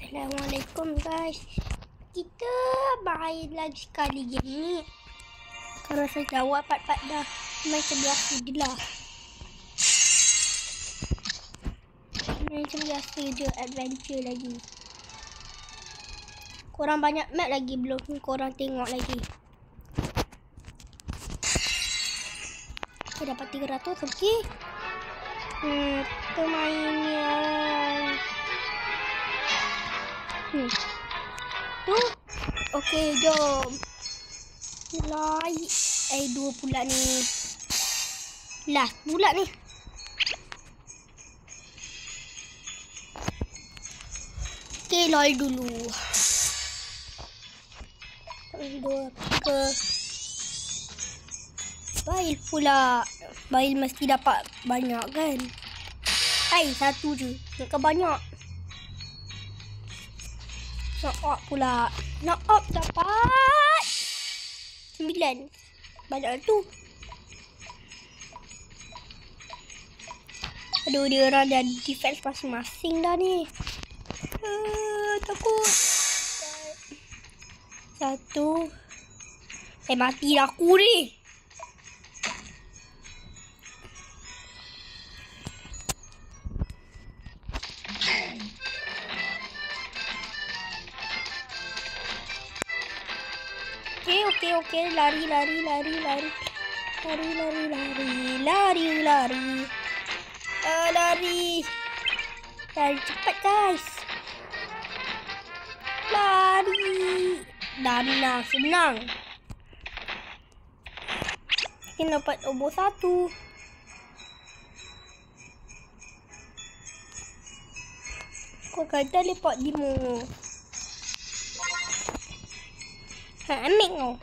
Assalamualaikum guys. Kita main lagi sekali game ni. Kalau saya jawab part-part dah macam biasa je lah. Macam biasa je, adventure lagi. Korang banyak map lagi belum korang tengok lagi. Saya dapat 300, okey. Kita main yang tu. Okey, jom. Laik. Dua pula ni. Last pula ni. Okey, lol dulu. 1, 2, 3. Bail pula. Bail mesti dapat banyak kan? Satu je. Nak banyak. Knock up pula. Knock up dapat 9. Banyak tu. Aduh, dia orang dah defense masing-masing dah ni. Takut. 1. Mati dah aku ni. Okey. Lari. Lari cepat guys. Lari. Dah senang. Kita dapat obor 1. Kau kata lepak demo. Ambil kau.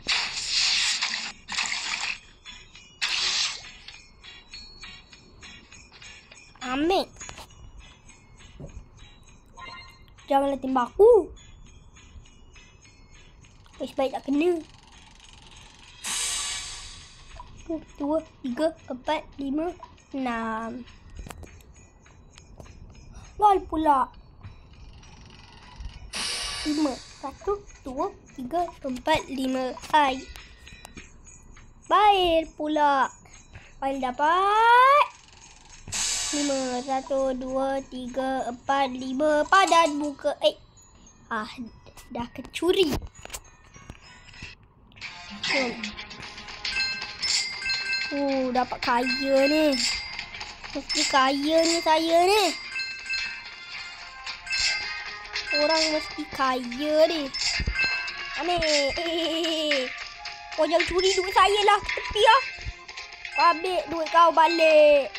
Ambil. Janganlah tembak aku. Baik tak kena. 1, 2, 3, 4, 5, 6. Lol pula. 5. 1, 2, 3, 4, 5. Hai. Bail pula. Bail dapat 5. 1, 2, 3, 4, 5. Padan muka. Dah kecuri. Dapat kaya ni. Mesti kaya ni saya ni. Orang mesti kaya ni. Ambil. Kau jangan curi duit saya lah. Ke tepi lah. Kau ambil duit kau balik.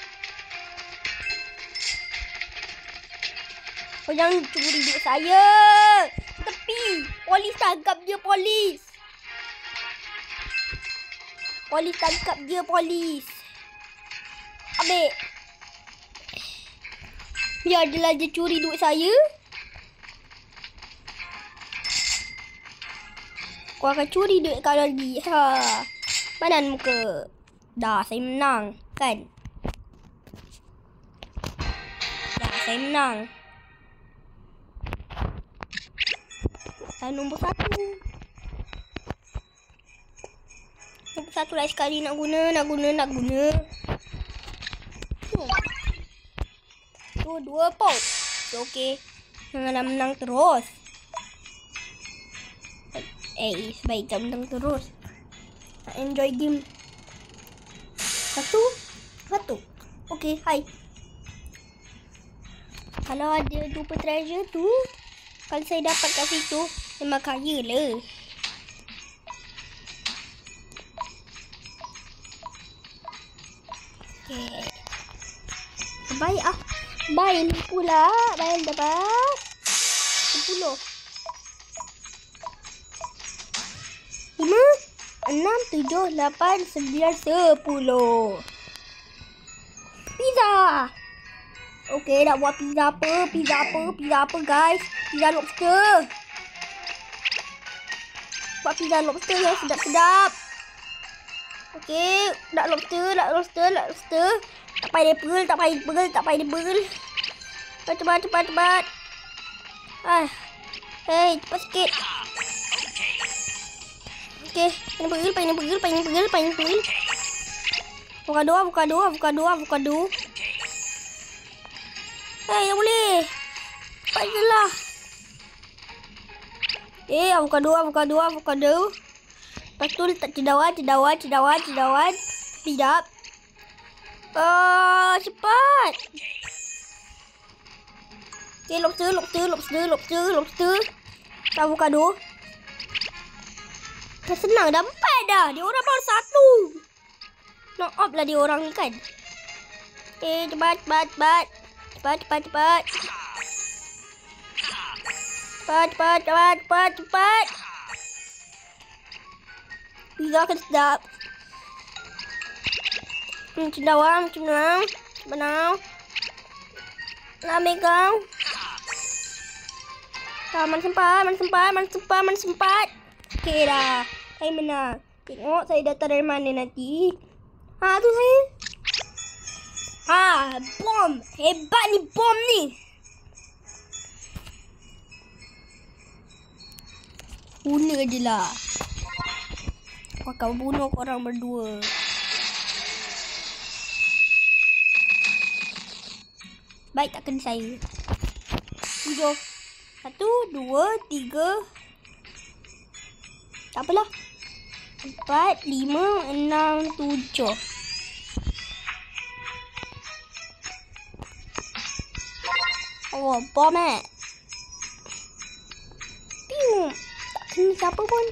Kau jangan curi duit saya. Ke tepi. Polis tangkap dia, polis. Polis tangkap dia, polis. Ambil. Biar adalah dia curi duit saya. Kau akan curi duit kau lagi. Mana muka? Dah, saya menang. Kan? Dah, saya menang. Nombor 1. Nombor 1 lagi sekali nak guna. Tu 2 pop. Okey. Janganlah menang terus. Sebaik tak menang terus. Enjoy game. 1. Okey, hai. Kalau ada jumpa treasure tu, kalau saya dapat kat situ, memang kaya lah. Okey. Baik ah. Baik pula. Baik dapat 10. 5, 6, 7, 8, 9, 10. Pizza. Okey, nak buat pizza apa guys? Pizza lobster. Buat pizza lobster yang sedap-sedap. Okey, nak lobster. Tak payah pineapple. Cepat. Hei, cepat sikit. Okey, ini pegil. Avocado. Hei, tak boleh. Cepat je lah. Avocado. Lepas tu letak cedawan. Sekejap. Cepat. Okay, lobster. Avocado. Dah senang, dah 4 dah. Dia orang baru 1. Knock off lah dia orang ni kan. Okay, cepat. Pizza akan sedap. Cendawan. Benau. Nak ambil kau. Mana sempat. Okey dah. Saya menang. Tengok saya datang dari mana nanti. Tu saya. Bom. Hebat ni bom ni. Guna je lah. Aku akan bunuh korang berdua. Baik, tak kena saya. 7. 1, 2, 3. Tak apalah. 4, 5, 6, 7. Oh, bom Piu. Tak kena siapa pun.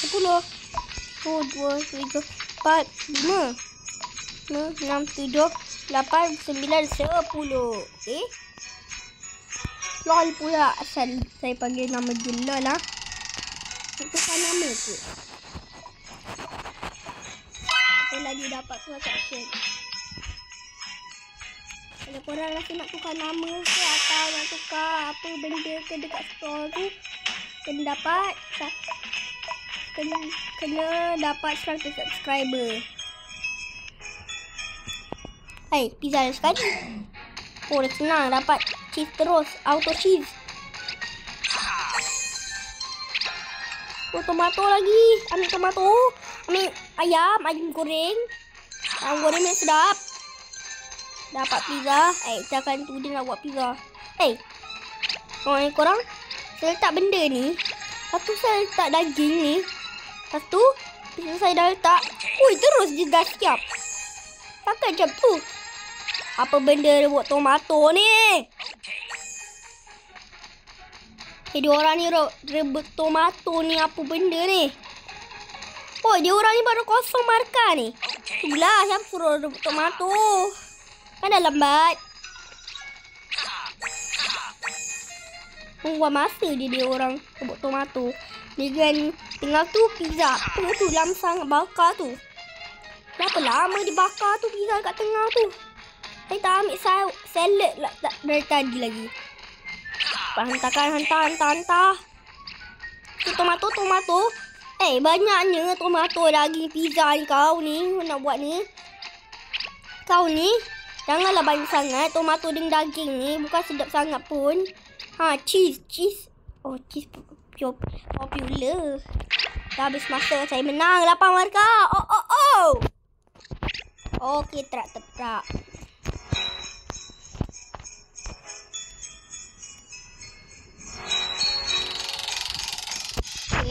10. 1, 2, 3, 4, 5. 6, 7, 8, 9, 10. Okay. LOL pula. Asal saya panggil nama dia LOL lah. Tukar nama tu. Apa lagi dapat transaction. Kalau korang rasa nak tukar nama ke atau nak tukar apa benda ke dekat store tu, kena dapat 100 subscriber. Hai, pizza dah sekali. Oh, dah senang dapat cheese terus. Auto cheese. Oh, tomato lagi. Ambil tomato. Ambil ayam goreng. Ayam goreng yang sedap. Dapat pizza. Saya akan tuding nak buat pizza. Korang, saya letak benda ni. Lepas tu saya letak daging ni. Lepas tu pizza saya dah letak. Ui, terus dia dah siap. Takkan macam tu. Apa benda dia buat tomato ni? Dia orang ni rebut tomato ni, apa benda ni? Oh, dia orang ni baru kosong markah ni. Itulah siapa suruh rebut tomato. Kan dah lambat. Buang masa dia orang rebut tomato. Dengan tinggal tu pizza. Tu lamsang bakar tu. Berapa lama dibakar tu pizza kat tengah tu? Saya tak ambil salad lah dari tadi lagi. Hantar. Tu tomato. Banyaknya tomato daging pizza ni kau ni. Nak buat ni. Kau ni. Janganlah banyak sangat. Tomato dengan daging ni. Bukan sedap sangat pun. Cheese. Oh, cheese popular. Dah habis masa. Saya menang. 8 markah. Oh. Okey, terak.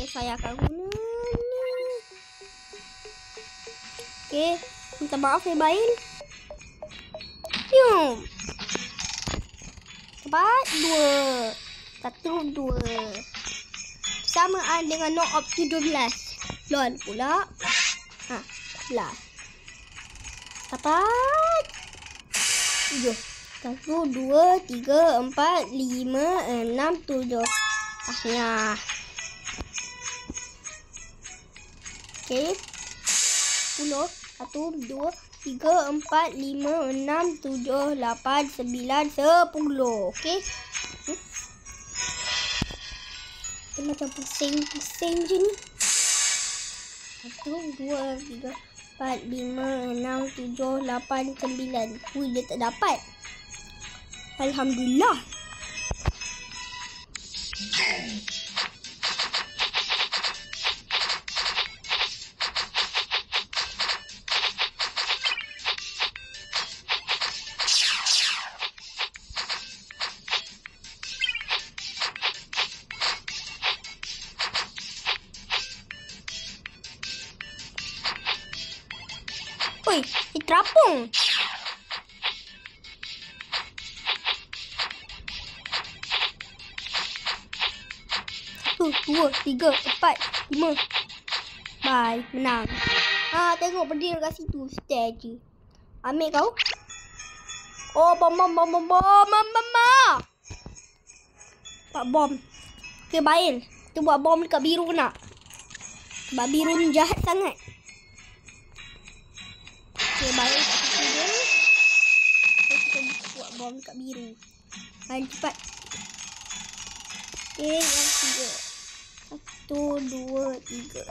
Saya akan guna ni. Okey, minta maaf saya bain. Cepat 2. 1, 2. Samaan dengan knock off 17. LOL pula. 11. Cepat. 7. 1, 2, 3, 4, 5, 6, 7. Akhirnya. Okey. 10. 1, 2, 3, 4, 5, 6, 7, 8, 9, 10. Okey. Dia macam pusing je ni. 1, 2, 3, 4, 5, 6, 7, 8, 9. Dia tak dapat. Alhamdulillah. terapung. 1, 2, 3, 4, 5. Bye, menang. Tengok berdiri kat situ. Stay je. Ambil kau. Oh, bom. Pak bom. Okay, Bail. Kita buat bom dekat biru nak. Sebab biru ni jahat sangat. Okay, Bail kat situ je. Okay, kita buat bom dekat biru. Bail cepat. Okay, yang 3. 1, 2, 3.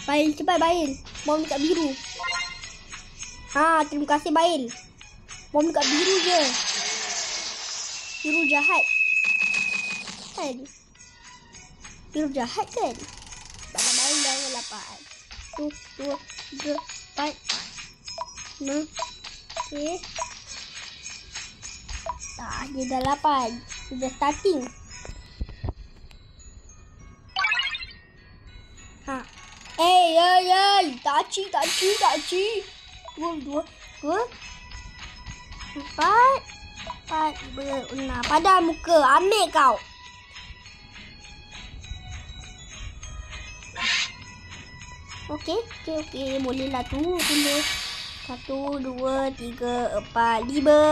Bail, cepat Bail. Bom dekat biru. Terima kasih Bail. Bom dekat biru je. Biru jahat. Kan? Biru jahat kan? Sebab Bail jangan lapan. 1, 2, 3, 4, 5. Okay. Dia dah 8. Sudah starting. Taci. 2, 4, 5, 6. Padam muka. Ambil kau. Okey. Bolehlah tu. 1, 2, 3, 4, 5.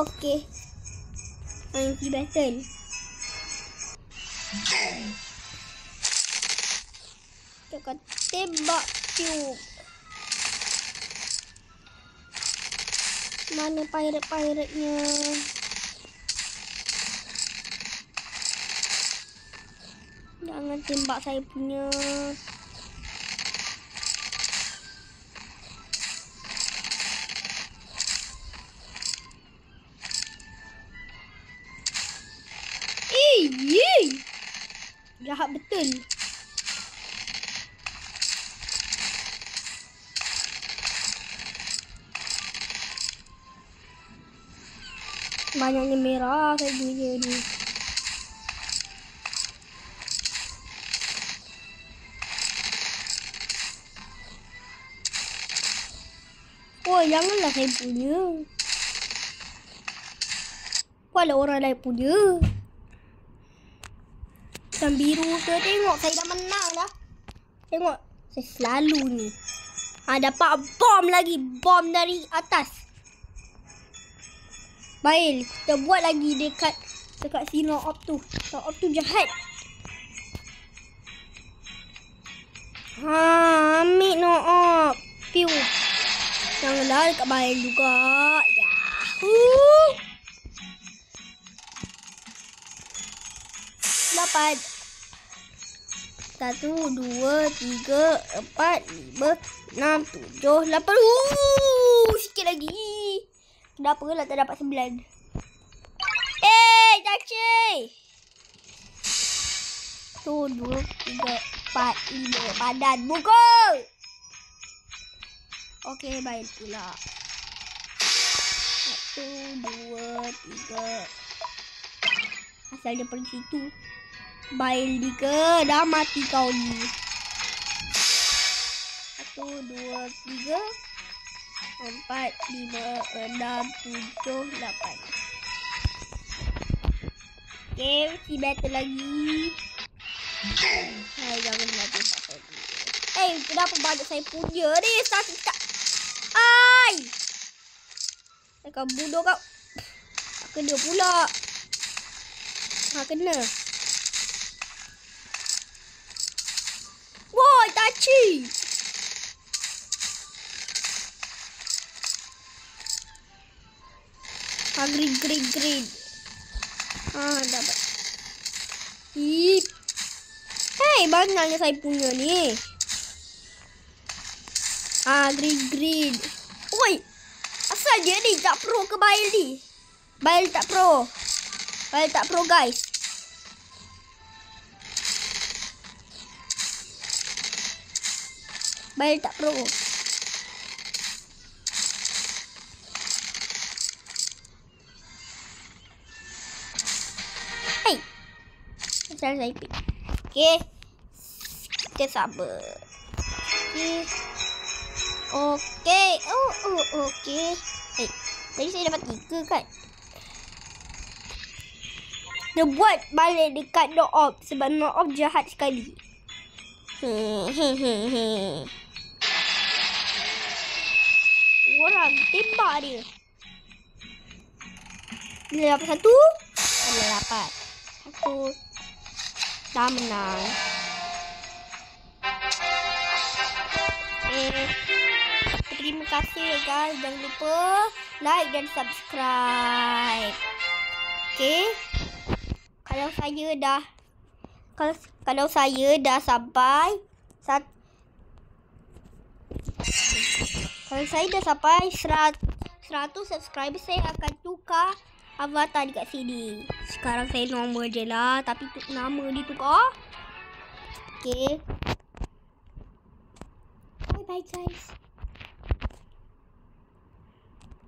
Okey. Nanti battle. Kita akan tembak tube. Mana pirate-nya? Jangan tembak saya punya. Jahat betul. Banyaknya merah saya punya ni. Oh, janganlah saya punya. Walau orang lain punya. Bukan biru ke? Tengok saya dah menang dah. Tengok. Saya selalu ni. Dapat bom lagi. Bom dari atas. Bail. Kita buat lagi dekat si Noop tu. Noop tu jahat. Ambil Noop. Piu. Janganlah dekat Bail juga. Yahoo. 8. 1, 2, 3, 4, 5, 6, 7, 8. Sikit lagi. Kenapa lah tak dapat 9? Caci. 1, 2, 3, 4, 5. Padan pukul. Okey, baik pula. 1, 2, 3. Asal dia pergi situ. Bail ni ke? Dah mati kau ni. 1, 2, 3, 4, 5, 6, 7, 8. Okay, si battle lagi. Jangan lagi pasal ni. Kenapa banyak saya punya ni? Tak. Saya akan bunuh kau. Kena pula. Kena. Woi, Tachi. Green. Dapat. Banyaknya saya punya ni. Green. Woi. Asal dia ni tak pro ke Bail ni? Bail tak pro, guys. Bail tak pro. Asal saya pick. Okay. Kita sabar. Okay. Okey. Okey. Tadi saya dapat 3 kan? Dia buat balik dekat Noob sebab Noob jahat sekali. Orang tembak dia. Dia dapat 1. Dia dapat 1. Dah menang. Terima kasih guys. Jangan lupa like dan subscribe. Okay. Kalau saya dah sampai 100 subscriber, saya akan tukar avatar dekat sini. Sekarang saya normal je lah, tapi nama ditukar. Okay. Bye bye guys.